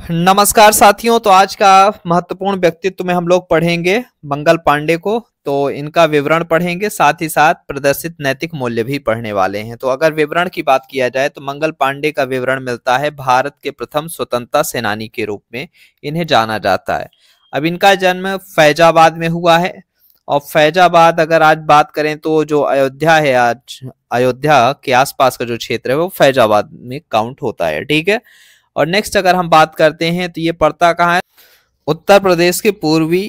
नमस्कार साथियों। तो आज का महत्वपूर्ण व्यक्तित्व में हम लोग पढ़ेंगे मंगल पांडे को। तो इनका विवरण पढ़ेंगे, साथ ही साथ प्रदर्शित नैतिक मूल्य भी पढ़ने वाले हैं। तो अगर विवरण की बात किया जाए तो मंगल पांडे का विवरण मिलता है भारत के प्रथम स्वतंत्रता सेनानी के रूप में इन्हें जाना जाता है। अब इनका जन्म फैजाबाद में हुआ है। और फैजाबाद अगर आज बात करें तो जो अयोध्या है, आज अयोध्या के आसपास का जो क्षेत्र है वो फैजाबाद में काउंट होता है। ठीक है। और नेक्स्ट अगर हम बात करते हैं तो ये पड़ता कहाँ है? उत्तर प्रदेश के पूर्वी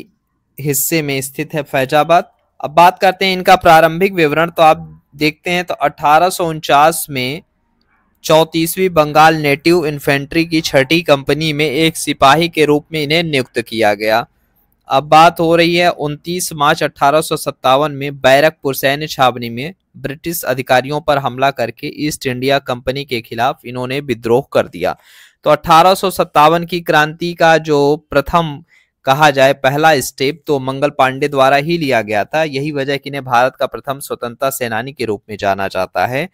हिस्से में स्थित है फैजाबाद। अब बात करते हैं इनका प्रारंभिक विवरण। तो आप देखते हैं तो 1849 में 34वीं बंगाल नेटिव इन्फेंट्री की छठी कंपनी में एक सिपाही के रूप में इन्हें नियुक्त किया गया। अब बात हो रही है 29 मार्च 1857 में बैरकपुर सैन्य छावनी में ब्रिटिश अधिकारियों पर हमला करके ईस्ट इंडिया कंपनी के खिलाफ इन्होंने विद्रोह कर दिया। तो 1857 की क्रांति का जो प्रथम कहा जाए पहला स्टेप तो मंगल पांडे द्वारा ही लिया गया था। यही वजह कि इन्हें भारत का प्रथम स्वतंत्रता सेनानी के रूप में जाना जाता है।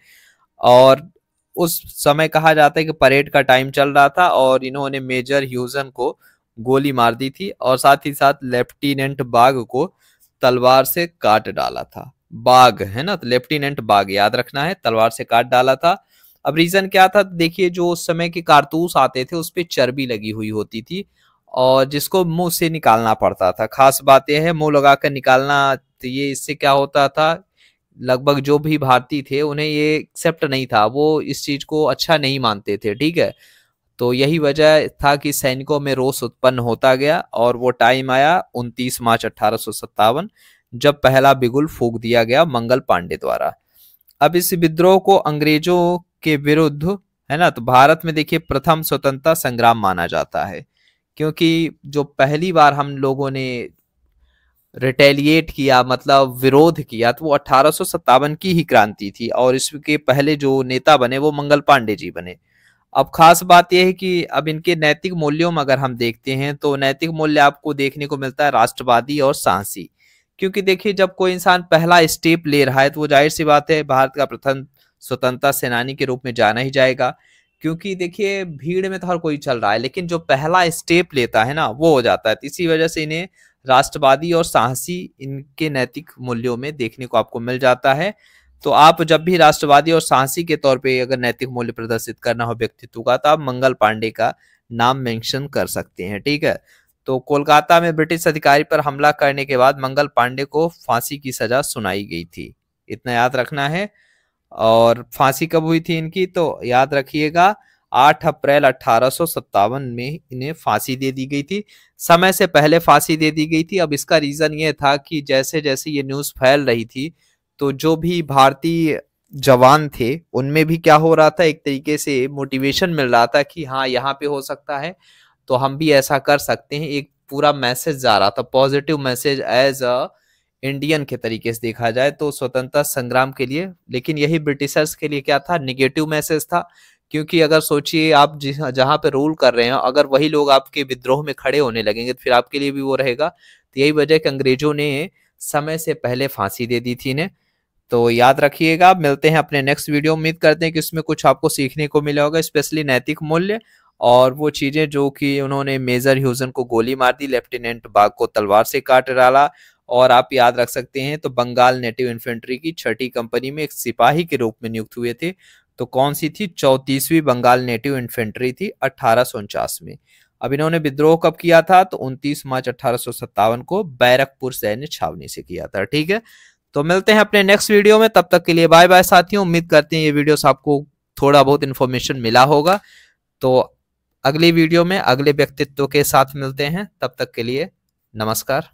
और उस समय कहा जाता है कि परेड का टाइम चल रहा था और इन्होंने मेजर ह्यूजन को गोली मार दी थी और साथ ही साथ लेफ्टिनेंट बाग को तलवार से काट डाला था। बाग है ना, तो लेफ्टिनेंट बाग याद रखना है, तलवार से काट डाला था। अब रीजन क्या था? देखिए, जो उस समय के कारतूस आते थे उस पर चर्बी लगी हुई होती थी और जिसको मुंह से निकालना पड़ता था। खास बात यह है मुंह लगाकर निकालना। तो ये इससे क्या होता था, लगभग जो भी भारतीय थे उन्हें ये एक्सेप्ट नहीं था, वो इस चीज को अच्छा नहीं मानते थे। ठीक है। तो यही वजह था कि सैनिकों में रोष उत्पन्न होता गया और वो टाइम आया 29 मार्च 1857 जब पहला बिगुल फूंक दिया गया मंगल पांडे द्वारा। अब इस विद्रोह को अंग्रेजों के विरुद्ध, है ना, तो भारत में देखिए प्रथम स्वतंत्रता संग्राम माना जाता है, क्योंकि जो पहली बार हम लोगों ने रिटेलिएट किया, मतलब विरोध किया, तो वो 1857 की ही क्रांति थी और इसके पहले जो नेता बने वो मंगल पांडे जी बने। अब खास बात यह है कि अब इनके नैतिक मूल्यों में अगर हम देखते हैं तो नैतिक मूल्य आपको देखने को मिलता है राष्ट्रवादी और साहसी। क्योंकि देखिए, जब कोई इंसान पहला स्टेप ले रहा है तो वो जाहिर सी बात है भारत का प्रथम स्वतंत्रता सेनानी के रूप में जाना ही जाएगा। क्योंकि देखिए, भीड़ में तो हर कोई चल रहा है लेकिन जो पहला स्टेप लेता है ना वो हो जाता है। तो इसी वजह से इन्हें राष्ट्रवादी और साहसी इनके नैतिक मूल्यों में देखने को आपको मिल जाता है। तो आप जब भी राष्ट्रवादी और साहसी के तौर पे अगर नैतिक मूल्य प्रदर्शित करना हो व्यक्तित्व का तो आप मंगल पांडे का नाम मेंशन कर सकते हैं। ठीक है। तो कोलकाता में ब्रिटिश अधिकारी पर हमला करने के बाद मंगल पांडे को फांसी की सजा सुनाई गई थी, इतना याद रखना है। और फांसी कब हुई थी इनकी? तो याद रखिएगा 8 अप्रैल 1857 में इन्हें फांसी दे दी गई थी। समय से पहले फांसी दे दी गई थी। अब इसका रीजन ये था कि जैसे जैसे ये न्यूज फैल रही थी तो जो भी भारतीय जवान थे उनमें भी क्या हो रहा था, एक तरीके से मोटिवेशन मिल रहा था कि हाँ यहाँ पे हो सकता है तो हम भी ऐसा कर सकते हैं। एक पूरा मैसेज जा रहा था, positive message as a Indian के तरीके से देखा जाए तो स्वतंत्रता संग्राम के लिए। लेकिन यही ब्रिटिशर्स के लिए क्या था, निगेटिव मैसेज था। क्योंकि अगर सोचिए आप जहां पे रूल कर रहे हैं अगर वही लोग आपके विद्रोह में खड़े होने लगेंगे तो फिर आपके लिए भी वो रहेगा। तो यही वजह कि अंग्रेजों ने समय से पहले फांसी दे दी थी इन्हें। तो याद रखिएगा, मिलते हैं अपने नेक्स्ट वीडियो। उम्मीद करते हैं कि इसमें कुछ आपको सीखने को मिला होगा, स्पेशली नैतिक मूल्य और वो चीजें जो कि उन्होंने मेजर ह्यूजन को गोली मार दी, लेफ्टिनेंट बाग को तलवार से काट डाला। और आप याद रख सकते हैं तो बंगाल नेटिव इन्फेंट्री की छठी कंपनी में एक सिपाही के रूप में नियुक्त हुए थे। तो कौन सी थी? 34वीं बंगाल नेटिव इन्फेंट्री थी 1849 में। अब इन्होंने विद्रोह कब किया था? तो 29 मार्च 1857 को बैरकपुर सैन्य छावनी से किया था। ठीक है। तो मिलते हैं अपने नेक्स्ट वीडियो में, तब तक के लिए बाय बाय साथियों। उम्मीद करते हैं ये वीडियो से आपको थोड़ा बहुत इन्फॉर्मेशन मिला होगा। तो अगली वीडियो में अगले व्यक्तित्व के साथ मिलते हैं, तब तक के लिए नमस्कार।